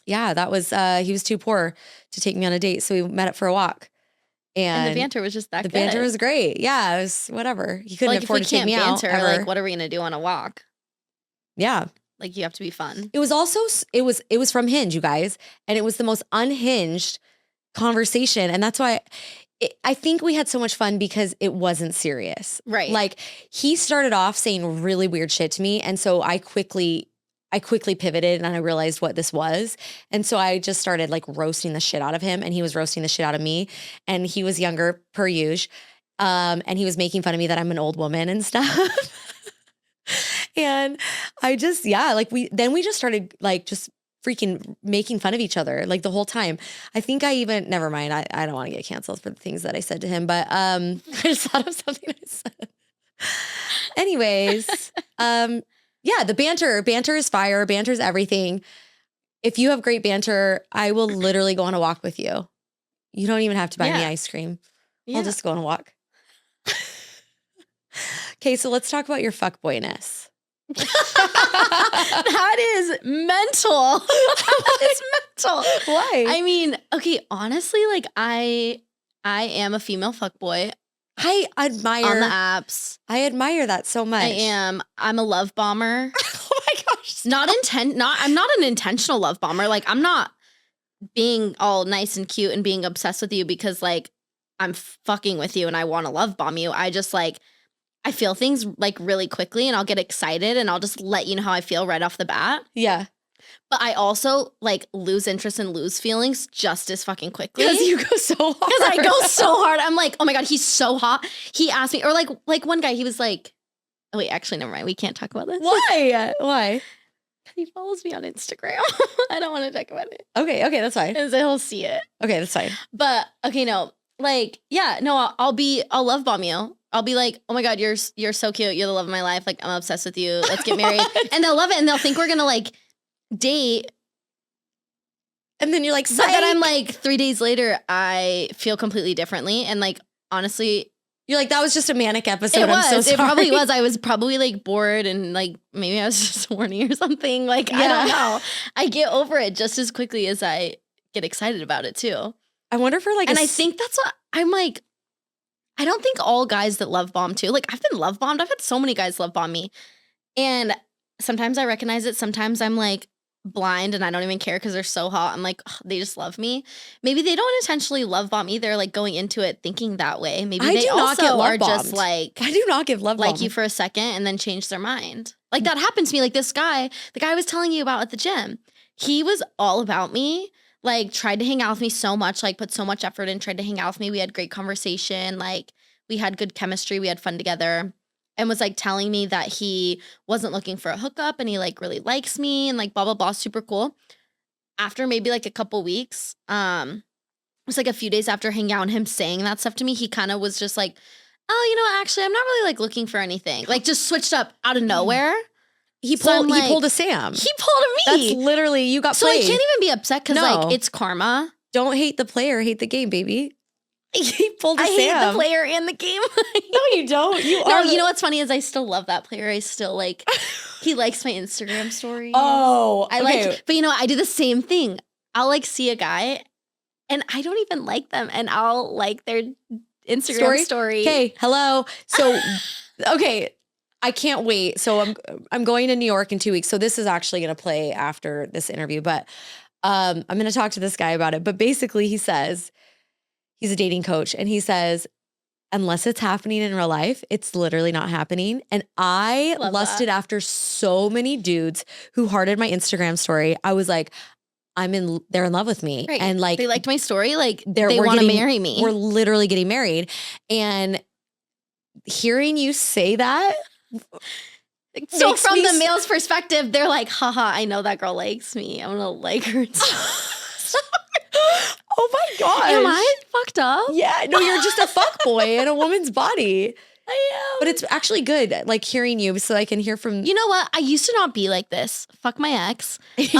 Yeah. That was, he was too poor to take me on a date. So we met up for a walk. And the banter was just that good. The banter was great. Yeah. It was whatever. He couldn't afford to take me out. Like, what are we going to do on a walk? Yeah. Like you have to be fun. It was also, it was from Hinge, you guys. And it was the most unhinged conversation. And that's why I think we had so much fun because it wasn't serious. Right. Like he started off saying really weird shit to me. And so I quickly pivoted and I realized what this was. And so I just started like roasting the shit out of him, and he was roasting the shit out of me. And he was younger per usual. And he was making fun of me that I'm an old woman and stuff. And I just, we just started like just freaking making fun of each other like the whole time. I think never mind. I don't want to get canceled for the things that I said to him, but I just thought of something I said. Anyways, the banter is fire. Banter is everything. If you have great banter, I will literally go on a walk with you. You don't even have to buy me ice cream. I'll just go on a walk. Okay, so let's talk about your fuckboyness. That is mental. That is mental. Why? I mean, okay, honestly, like I am a female fuckboy. I admire on the apps. I admire that so much. I'm a love bomber. Oh my gosh. I'm not an intentional love bomber. Like I'm not being all nice and cute and being obsessed with you because like I'm fucking with you and I want to love bomb you. I just like I feel things like really quickly and I'll get excited and I'll just let you know how I feel right off the bat. Yeah. But I also like lose interest and lose feelings just as fucking quickly. Because you go so hard. Because I go so hard. I'm like, oh my God, he's so hot. He asked me, or like one guy, he was like, oh wait, actually, never mind. We can't talk about this. Why? Why? He follows me on Instagram. I don't want to talk about it. Okay, that's fine. And so he'll see it. Okay, that's fine. But okay, no. Like, yeah, no, I'll love bomb you. I'll be like, oh my God, you're so cute. You're the love of my life. Like, I'm obsessed with you. Let's get married. And they'll love it. And they'll think we're going to like date. And then you're like, but then I'm like 3 days later, I feel completely differently. And like, honestly, you're like, that was just a manic episode. It was. I'm so sorry. It probably was. I was probably like bored and like maybe I was just horny or something. Like, I don't know. I get over it just as quickly as I get excited about it too. I wonder for like, and I think that's what I'm like. I don't think all guys that love bomb too. Like I've been love bombed. I've had so many guys love bomb me. And sometimes I recognize it. Sometimes I'm like blind and I don't even care because they're so hot. I'm like, oh, they just love me. Maybe they don't intentionally love bomb either, like going into it thinking that way. Maybe they also are just like, I do not give love bomb. Like you for a second and then change their mind. Like that happens to me. Like this guy, the guy I was telling you about at the gym, he was all about me. Like tried to hang out with me so much, like put so much effort in, tried to hang out with me. We had great conversation. Like we had good chemistry. We had fun together. And was like telling me that he wasn't looking for a hookup and he like really likes me and like blah, blah, blah. Super cool. after maybe like a couple weeks, it was like a few days after hanging out and him saying that stuff to me, he kind of was just like, oh, you know, actually, I'm not really like looking for anything. Like just switched up out of nowhere. He pulled a Sam. He pulled a me. That's literally, you got so played. I can't even be upset because like it's karma. Don't hate the player, hate the game, baby. He pulled a Sam. I hate the player and the game. No, you don't. You know what's funny is I still love that player. I still like, he likes my Instagram stories. Oh, I like, but you know what? I do the same thing. I'll like see a guy and I don't even like them and I'll like their Instagram story. Okay, hello. So, okay, I can't wait. So I'm going to New York in 2 weeks. So this is actually going to play after this interview, but I'm going to talk to this guy about it. But basically he says, he's a dating coach and he says, unless it's happening in real life, it's literally not happening. And I lusted after so many dudes who hearted my Instagram story. I was like, they're in love with me. Right. And like, they liked my story. Like they want to marry me. We're literally getting married. And hearing you say that. So from the male's perspective, they're like, haha, I know that girl likes me. I'm going to like her too. Oh my gosh. Am I fucked up? Yeah. No, you're just a fuck boy in a woman's body. I am. But it's actually good, like hearing you so I can hear from. You know what? I used to not be like this. Fuck my ex. Fuck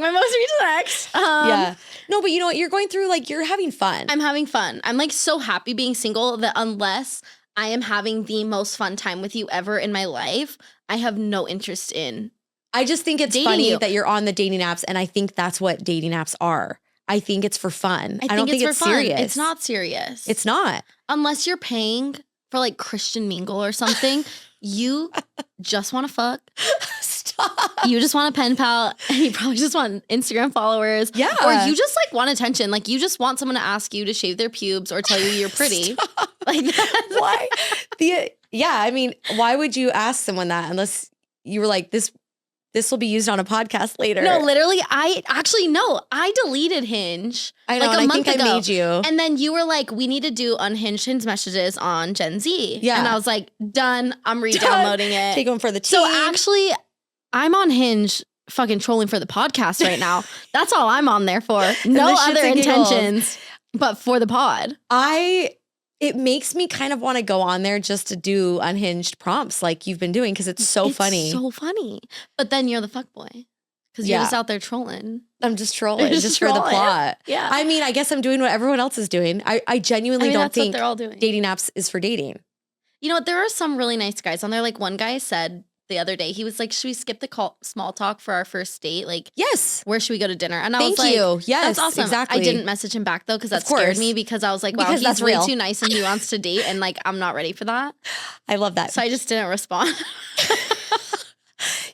my most recent ex. Yeah. No, but you know what? You're going through, like, you're having fun. I'm having fun. I'm like so happy being single that unless I am having the most fun time with you ever in my life, I have no interest in. I just think it's funny that you're on the dating apps, and I think that's what dating apps are. I think it's for fun. I don't think it's serious. It's not serious. It's not. Unless you're paying for like Christian Mingle or something, you just want to fuck. Stop. You just want a pen pal. And you probably just want Instagram followers. Yeah. Or you just like want attention. Like you just want someone to ask you to shave their pubes or tell you you're pretty. Stop. Like that's why? Yeah. I mean, why would you ask someone that unless you were like, this will be used on a podcast later? No, literally, I deleted Hinge. I know, like a month ago. I made you. And then you were like, we need to do unhinged Hinge messages on Gen Z. Yeah. And I was like, done. I'm re-downloading it. Take them for the team. So actually, I'm on Hinge fucking trolling for the podcast right now. That's all I'm on there for. No other intentions, but for the pod. It makes me kind of want to go on there just to do unhinged prompts like you've been doing because it's so funny. So funny. But then you're the fuckboy because you're just out there trolling. I'm just trolling just for the plot. Yeah. I mean, I guess I'm doing what everyone else is doing. I genuinely don't think what they're all doing. Dating apps is for dating. You know what? There are some really nice guys on there. Like one guy said the other day, he was like, should we skip the small talk for our first date? Like, yes. Where should we go to dinner? And I was Thank like, you. Yes, that's awesome. exactly. I didn't message him back though because that scared me because I was like, wow, he's way too nice and he wants to date and like, I'm not ready for that. I love that. So I just didn't respond.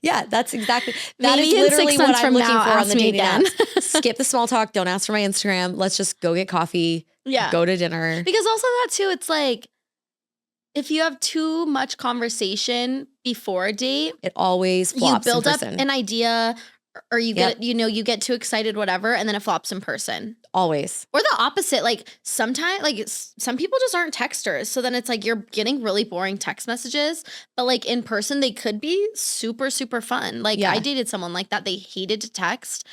Yeah, that's exactly. That is literally what I'm looking for on the dating apps. Skip the small talk. Don't ask for my Instagram. Let's just go get coffee. Yeah. Go to dinner. Because also that too, it's like, if you have too much conversation before a date, it always flops. You build up an idea or you get, you get too excited, whatever, and then it flops in person. Always. Or the opposite. Like sometimes, like some people just aren't texters. So then it's like you're getting really boring text messages, but like in person, they could be super, super fun. Like I dated someone like that. They hated to text,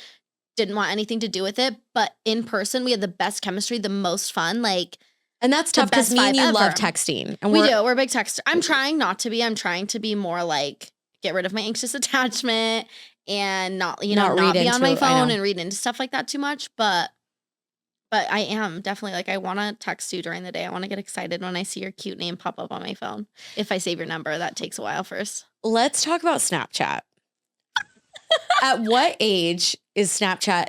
didn't want anything to do with it. But in person, we had the best chemistry, the most fun. Like, and that's tough because me and you love texting. And we do. We're big texters. I'm trying not to be. I'm trying to be more like get rid of my anxious attachment and not be on my phone and read into stuff like that too much. But I am definitely like I want to text you during the day. I want to get excited when I see your cute name pop up on my phone. If I save your number, that takes a while first. Let's talk about Snapchat. At what age is Snapchat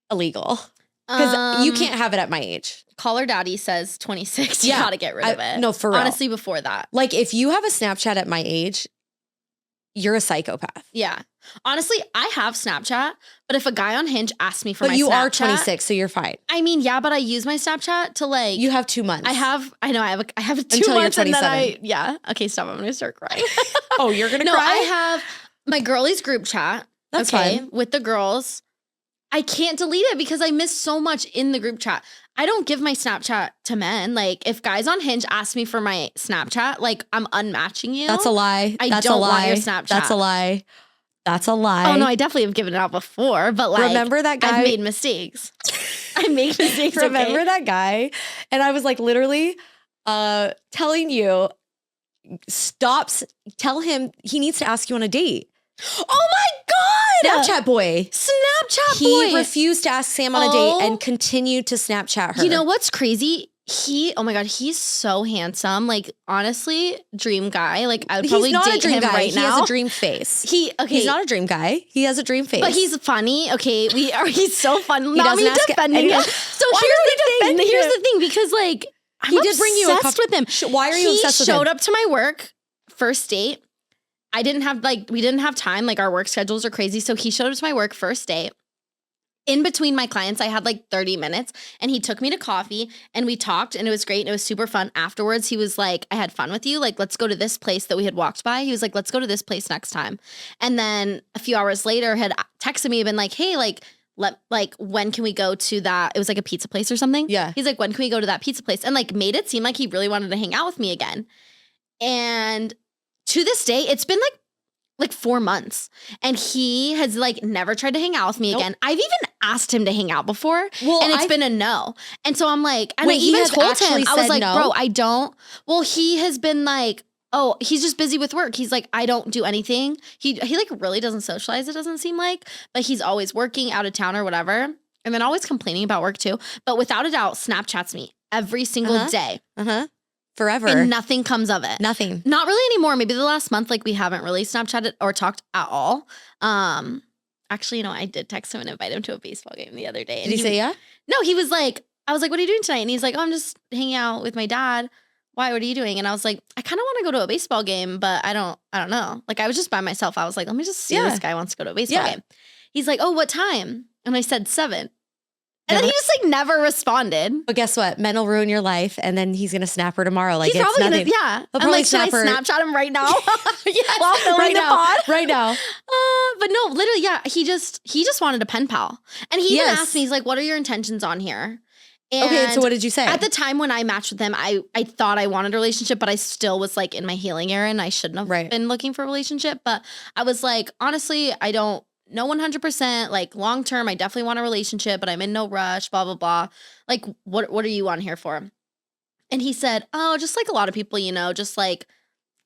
illegal? Because you can't have it at my age. Caller Daddy says 26. You gotta get rid of it. No, for real. Honestly, before that. Like, if you have a Snapchat at my age, you're a psychopath. Yeah. Honestly, I have Snapchat, but if a guy on Hinge asks me for my Snapchat. But you are 26, so you're fine. I mean, yeah, but I use my Snapchat to like. You have 2 months. I have 2 Until months you're 27. and then okay, stop. I'm gonna start crying. Oh, you're gonna cry? No, I have my girlies group chat. That's fine. With the girls. I can't delete it because I miss so much in the group chat. I don't give my Snapchat to men. Like, if guys on Hinge ask me for my Snapchat, like, I'm unmatching you. That's a lie. I don't want your Snapchat. That's a lie. That's a lie. Oh no, I definitely have given it out before, but like, remember that guy? I've made mistakes. I make mistakes. Remember that guy? And I was like literally telling you, tell him he needs to ask you on a date. Oh my God. Snapchat boy. Snapchat boy. He refused to ask Sam on a date and continued to Snapchat her. You know what's crazy? Oh my God, he's so handsome. Like, honestly, dream guy. Like, I would probably date him right now. He has a dream face. He's not a dream guy. He has a dream face. But he's funny. Okay, he's so fun. Not me defending him. So here's the thing, because like, I'm obsessed with him. Why are you obsessed with him? He showed up to my work, first date. We didn't have time. Like, our work schedules are crazy. So he showed up to my work first date. In between my clients, I had like 30 minutes and he took me to coffee and we talked and it was great and it was super fun. Afterwards, he was like, I had fun with you. Like, let's go to this place that we had walked by. He was like, let's go to this place next time. And then a few hours later had texted me and been like, hey, when can we go to that? It was like a pizza place or something. Yeah. He's like, when can we go to that pizza place? And like made it seem like he really wanted to hang out with me again. And to this day, it's been like 4 months and he has like never tried to hang out with me again. I've even asked him to hang out before and it's been a no. And so I'm like, and I even told him, I was like, no? Bro, I don't. Well, he has been like, oh, he's just busy with work. He's like, I don't do anything. He like really doesn't socialize, it doesn't seem like, but he's always working out of town or whatever. And then always complaining about work too. But without a doubt, Snapchats me every single day. Forever. And nothing comes of it. Nothing. Not really anymore. Maybe the last month, like we haven't really Snapchatted or talked at all. Actually, you know, I did text him and invite him to a baseball game the other day. Did he say yeah? No, he was like, I was like, what are you doing tonight? And he's like, oh, I'm just hanging out with my dad. Why? What are you doing? And I was like, I kind of want to go to a baseball game, but I don't know. Like, I was just by myself. I was like, let me just see if this guy wants to go to a baseball game. He's like, oh, what time? And I said 7. And then he just like never responded. But guess what? Men will ruin your life, and then he's gonna snap her tomorrow. Like he's probably gonna, yeah. I'm like, should I Snapchat him right now? Yes, while filming the pod? Right now. But no, literally, yeah. He just wanted a pen pal, and he even asked me, he's like, "What are your intentions on here?" And okay, so what did you say? At the time when I matched with him, I thought I wanted a relationship, but I still was like in my healing era, and I shouldn't have been looking for a relationship. But I was like, honestly, I don't. No, 100%, like long term, I definitely want a relationship, but I'm in no rush, blah, blah, blah. Like, what are you on here for? And he said, oh, just like a lot of people, you know, just like,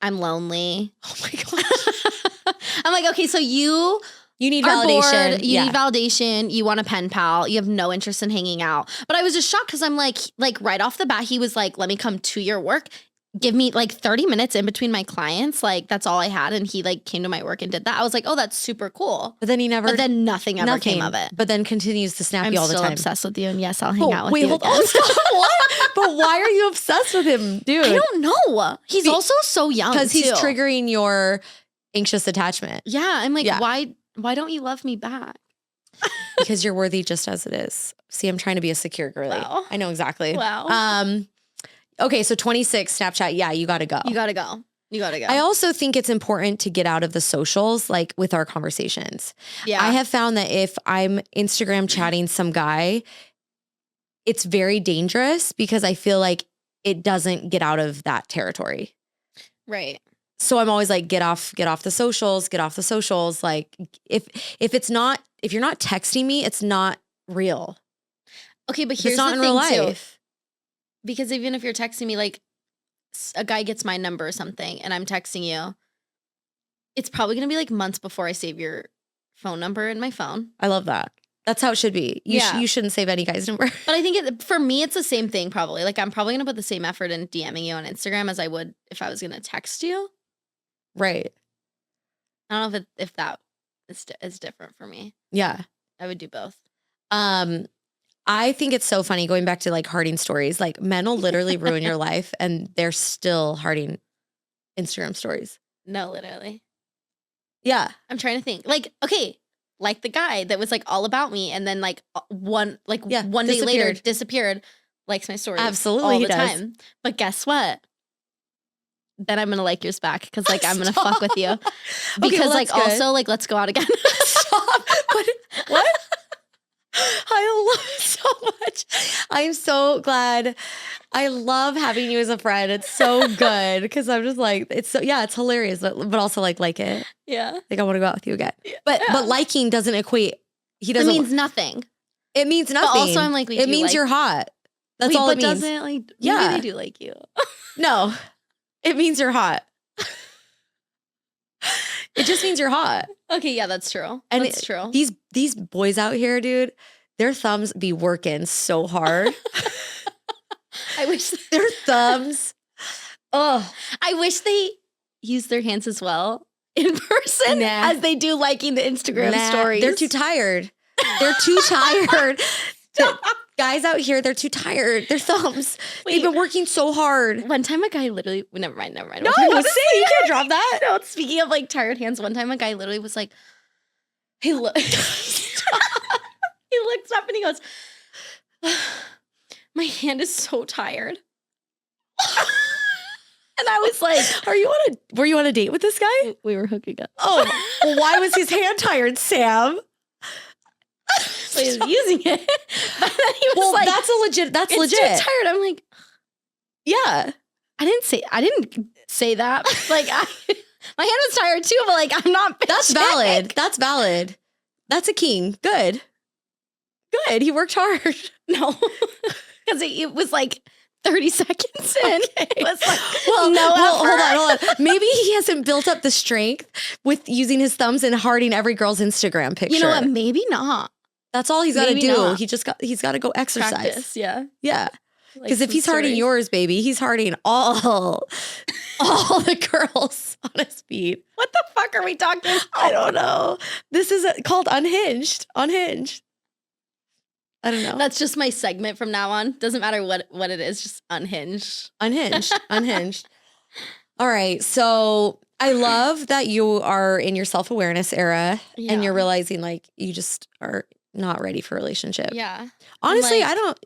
I'm lonely. Oh my gosh. I'm like, okay, so you need validation. Bored, you need validation. You want a pen pal. You have no interest in hanging out. But I was just shocked because I'm like right off the bat, he was like, let me come to your work. Give me like 30 minutes in between my clients. Like, that's all I had. And he like came to my work and did that. I was like, oh, that's super cool. But then nothing ever came of it. But then continues to snap you all the time. I'm still obsessed with you. And yes, I'll hang out with you. Wait, hold on. What? But why are you obsessed with him, dude? I don't know. He's also so young because he's triggering your anxious attachment. Yeah. I'm like, why don't you love me back? Because you're worthy just as it is. See, I'm trying to be a secure girly. Wow. I know exactly. Wow. Okay, so 26, Snapchat. Yeah, you got to go. You got to go. I also think it's important to get out of the socials, like with our conversations. Yeah. I have found that if I'm Instagram chatting some guy, it's very dangerous because I feel like it doesn't get out of that territory. Right. So I'm always like, get off the socials. Like if you're not texting me, it's not real. Okay, but here's the thing real life. Too. Because even if you're texting me, like a guy gets my number or something and I'm texting you, it's probably going to be like months before I save your phone number in my phone. I love that. That's how it should be. You shouldn't save any guy's number. But I think for me, it's the same thing probably. Like I'm probably going to put the same effort in DMing you on Instagram as I would if I was going to text you. Right. I don't know if that is different for me. Yeah. I would do both. I think it's so funny going back to like hearting stories. Like men will literally ruin your life and they're still hearting Instagram stories. No, literally. Yeah. I'm trying to think. Like, okay, like the guy that was like all about me and then like one day later disappeared, likes my stories. Absolutely, all the time. But guess what? Then I'm gonna like yours back because like I'm gonna fuck with you. Because like also like let's go out again. Stop. What? I love it so much. I'm so glad. I love having you as a friend. It's so good because I'm just like, it's hilarious, but also like it. Yeah. Like I want to go out with you again. Yeah. But liking doesn't equate. He It doesn't. means nothing. It means nothing. But also, I'm like, it means you're hot. That's all it means. Doesn't like? Yeah. Maybe they do like you. No, it means you're hot. It just means you're hot. Okay, yeah, that's true. And that's true. These boys out here, dude, their thumbs be working so hard. I wish their thumbs. Oh, I wish they use their hands as well in person as they do liking the Instagram stories. They're too tired. They're too tired. Guys out here, they're too tired. Their thumbs. They've been working so hard. One time a guy literally, never mind. No, you can't drop that. No, speaking of like tired hands, one time a guy literally was like, he looked up and he goes, my hand is so tired. And I was like, were you on a date with this guy? We were hooking up. Oh, well, why was his hand tired, Sam? So he was using it. But then he was like, that's legit. Too tired. I'm like, yeah. I didn't say that. Like my hand was tired too, but like I'm not. That's valid. That's valid. That's a king. Good. He worked hard. No, because it was like 30 seconds in. Okay. It was like, hold on. Maybe he hasn't built up the strength with using his thumbs and hearting every girl's Instagram picture. You know what? Maybe not. That's all he's got to do. Not. He's got to go exercise. Practice, yeah. Yeah. Because if he's hearting yours, baby, he's hearting all the girls on his feed. What the fuck are we talking about? I don't know. This is called Unhinged. I don't know. That's just my segment from now on. Doesn't matter what it is, just unhinged. Unhinged. All right. So I love that you are in your self-awareness era and you're realizing like you just are not ready for a relationship. Yeah. Honestly, I don't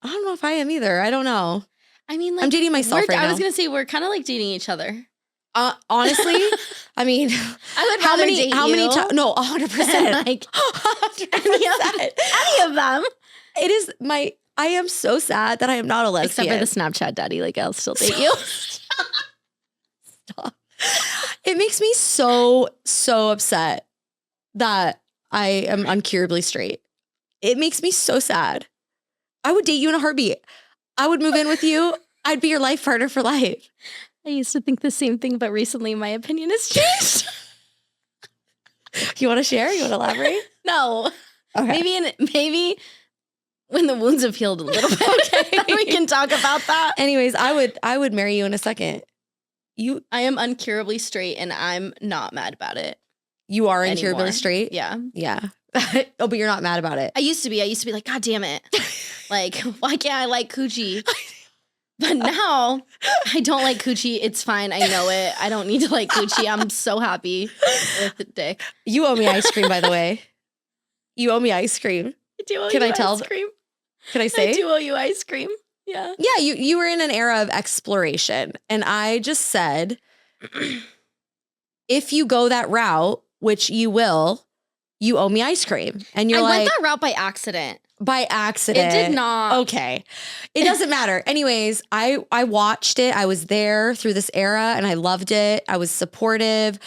know if I am either. I don't know. I mean, like, I'm dating myself right now. I was going to say we're kind of like dating each other. Honestly, I mean, I would rather date how you. many times? No, 100%. Like 100%. Any of them. It is I am so sad that I am not a lesbian. Except for the Snapchat daddy. Like, I'll still date you. Stop. It makes me so upset that I am uncurably straight. It makes me so sad. I would date you in a heartbeat. I would move in with you. I'd be your life partner for life. I used to think the same thing, but recently my opinion has changed. You want to share? You want to elaborate? No. Okay. Maybe when the wounds have healed a little bit, okay, we can talk about that. Anyways, I would marry you in a second. I am uncurably straight, and I'm not mad about it. You are incurably straight? Yeah. Oh, but you're not mad about it. I used to be like, God damn it. Like, why can't I like coochie? But now I don't like coochie. It's fine. I know it. I don't need to like coochie. I'm so happy with the dick. You owe me ice cream, by the way. You owe me ice cream. I do owe Can you I tell? ice cream. Can I say? I do owe you ice cream. Yeah. Yeah, you were in an era of exploration. And I just said, if you go that route, which you will, you owe me ice cream. And you're I went that route by accident. By accident. It did not. Okay. It doesn't matter. Anyways, I watched it. I was there through this era and I loved it. I was supportive.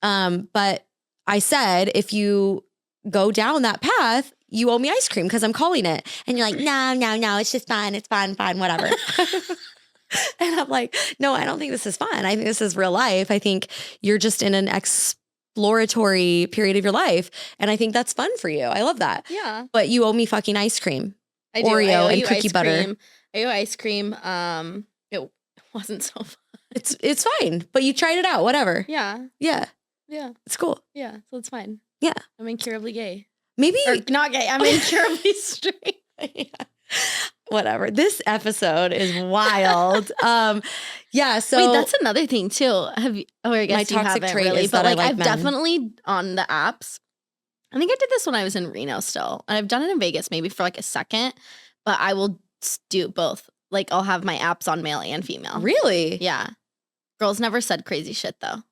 But I said, if you go down that path, you owe me ice cream because I'm calling it. And you're like, no, it's just fun. It's fun, whatever. And I'm like, no, I don't think this is fun. I think this is real life. I think you're just in an exploratory period of your life. And I think that's fun for you. I love that. Yeah. But you owe me fucking ice cream. I do. Oreo I and cookie butter. Cream. I owe ice cream. It wasn't so fun. It's fine. But you tried it out. Whatever. Yeah. Yeah. Yeah. It's cool. Yeah. So it's fine. Yeah. I'm incurably gay. Maybe Or not gay. I'm incurably straight. Yeah. Whatever. This episode is wild. Yeah. So wait, that's another thing too. Have you? Oh, I guess my you toxic haven't trait really, is but that I like like I've men. definitely on the apps. I think I did this when I was in Reno still, and I've done it in Vegas maybe for like a second. But I will do both. Like I'll have my apps on male and female. Really? Yeah. Girls never said crazy shit though.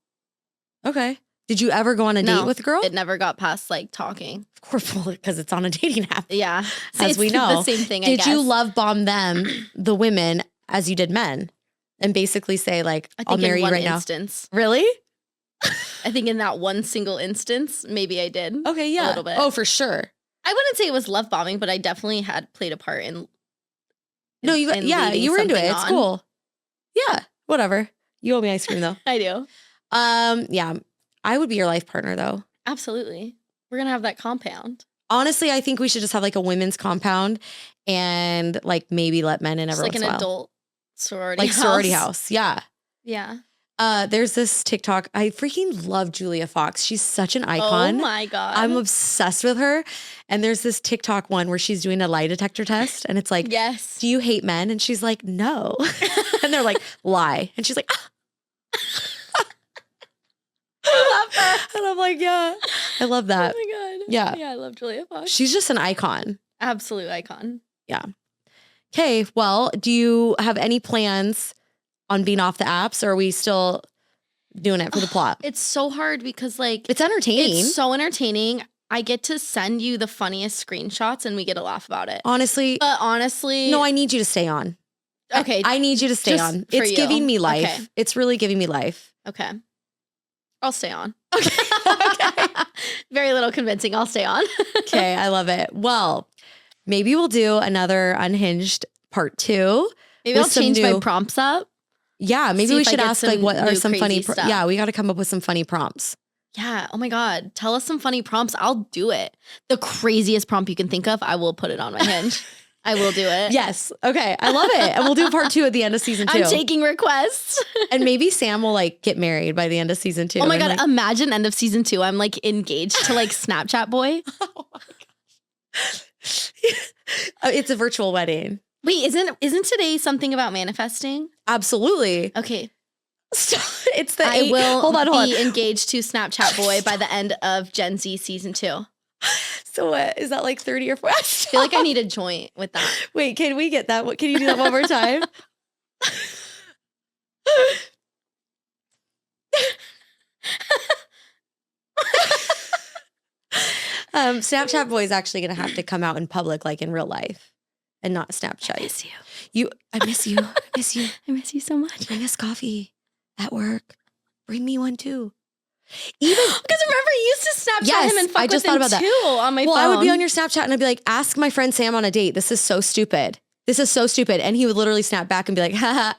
Okay. Did you ever go on a date No, with a girl? It never got past like talking. Of course, because it's on a dating app. Yeah. As we know. The same thing, I Did guess. you love bomb them, the women, as you did men? And basically say like, I I'll think marry in you one right instance. now. Really? I think in that one single instance, maybe I did. Okay, yeah. A little bit. Oh, for sure. I wouldn't say it was love bombing, but I definitely had played a part in No, you in yeah, leading you were into it. something It's on. cool. Yeah, whatever. You owe me ice cream though. I do. Yeah. I would be your life partner though. Absolutely. We're going to have that compound. Honestly, I think we should just have like a women's compound and like maybe let men in Just every like once an in a while. adult sorority Like house. sorority house. Yeah. Yeah. There's this TikTok. I freaking love Julia Fox. She's such an icon. Oh my God. I'm obsessed with her. And there's this TikTok one where she's doing a lie detector test. And it's like, yes. do you hate men? And she's like, no. And they're like, lie. And she's like, ah. I love her. And I'm like, yeah, I love that. Oh my God. Yeah. Yeah, I love Julia Fox. She's just an icon. Absolute icon. Yeah. Okay. Well, do you have any plans on being off the apps, or are we still doing it for the plot? It's so hard because like It's entertaining. it's so entertaining. I get to send you the funniest screenshots and we get to laugh about it. Honestly, But honestly, no, I need you to stay on. okay. I need you to stay just on. for It's you. giving me life. Okay. It's really giving me life. Okay. I'll stay on. Okay. Okay. Very little convincing. I'll stay on. Okay. I love it. Well, maybe we'll do another Unhinged part 2. Maybe with I'll some change my new- prompts up. Yeah. Maybe See we if I should get ask like some what are new some funny. crazy stuff. Yeah. We got to come up with some funny prompts. Yeah. Oh my God. Tell us some funny prompts. I'll do it. The craziest prompt you can think of, I will put it on my Hinge. I will do it. Yes. Okay. I love it. And we'll do part 2 at the end of season 2. I'm taking requests. And maybe Sam will like get married by the end of season 2. Oh my And, God. like, Imagine end of season 2. I'm like engaged to like Snapchat boy. oh my gosh. It's a virtual wedding. Wait, isn't today something about manifesting? Absolutely. Okay. It's the I 8. will Hold on. be engaged to Snapchat boy by the end of Gen Z season 2. So what? Is that like 30 or 40? I feel like I need a joint with that. Wait, can we get that? Can you do that one more time? Snapchat boy is actually going to have to come out in public, like in real life, and not Snapchat. I miss you. I miss you. I miss you. I miss you so much. Bring us coffee at work. Bring me one too. Even Because remember, you used to Snapchat Yes, him and fuck I just with him thought about that. too on my well, phone. I would be on your Snapchat and I'd be like, ask my friend Sam on a date. This is so stupid. This is so stupid. And he would literally snap back and be like, haha.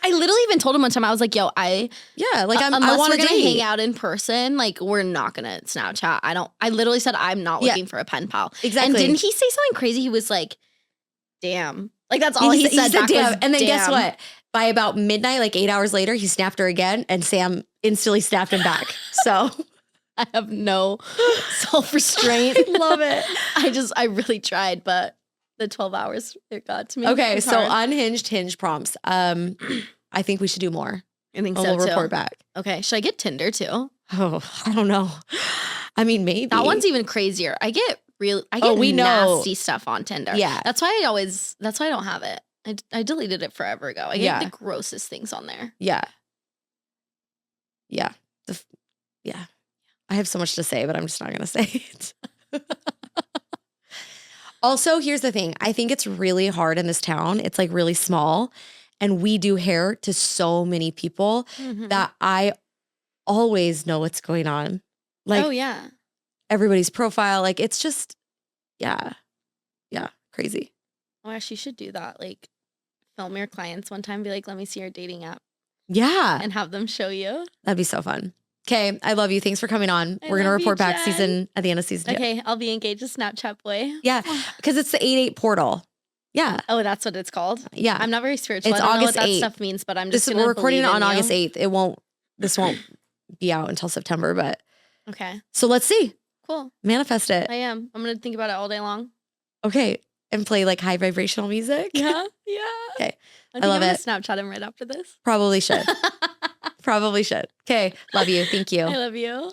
I literally even told him one time, I was like, yo, Yeah, like I unless want we're to gonna hang date. out in person, like we're not gonna Snapchat. I literally said I'm not Yeah. looking for a pen pal. Exactly. And didn't he say something crazy? He was like, damn. Like that's all he said. back damn. was, And then guess damn. what? By about midnight, like 8 hours later, he snapped her again and Sam instantly snapped him back. So I have no self-restraint. I love it. I really tried, but the 12 hours it got to me. Okay, It was so hard. unhinged hinge prompts. I think we should do more. I think And so we'll too. report back. Okay, should I get Tinder too? Oh, I don't know. I mean, maybe. That one's even crazier. I get we know. nasty stuff on Tinder. Yeah. That's why I don't have it. I deleted it forever ago. I get Yeah. the grossest things on there. Yeah. Yeah. Yeah. I have so much to say, but I'm just not going to say it. Also, here's the thing. I think it's really hard in this town. It's like really small. And we do hair to so many people Mhm. that I always know what's going on. Like oh yeah. everybody's profile. Like it's just, yeah. Yeah. Crazy. Oh, I actually should do that. Like film your clients one time, be like, let me see your dating app Yeah. and have them show you. That'd be so fun. Okay. I love you. Thanks for coming on. I We're going to love you, report back Jenn. at the end of season 2. Okay, I'll be engaged to Snapchat boy. Yeah. Because it's the 8/8 portal. Yeah. Oh, that's what it's called. Yeah. I'm not very spiritual. It's I don't August know what that 8th. stuff means, but I'm just We're recording it believe on in August you. 8th. This won't be out until September, but Okay, so let's see. cool. Manifest it. I am. I'm gonna think about it all day long. Okay. And play like high vibrational music. Yeah. Okay. I love I'm it. gonna Snapchat him right after this. Probably should. Probably should. Okay. Love you. Thank you. I love you.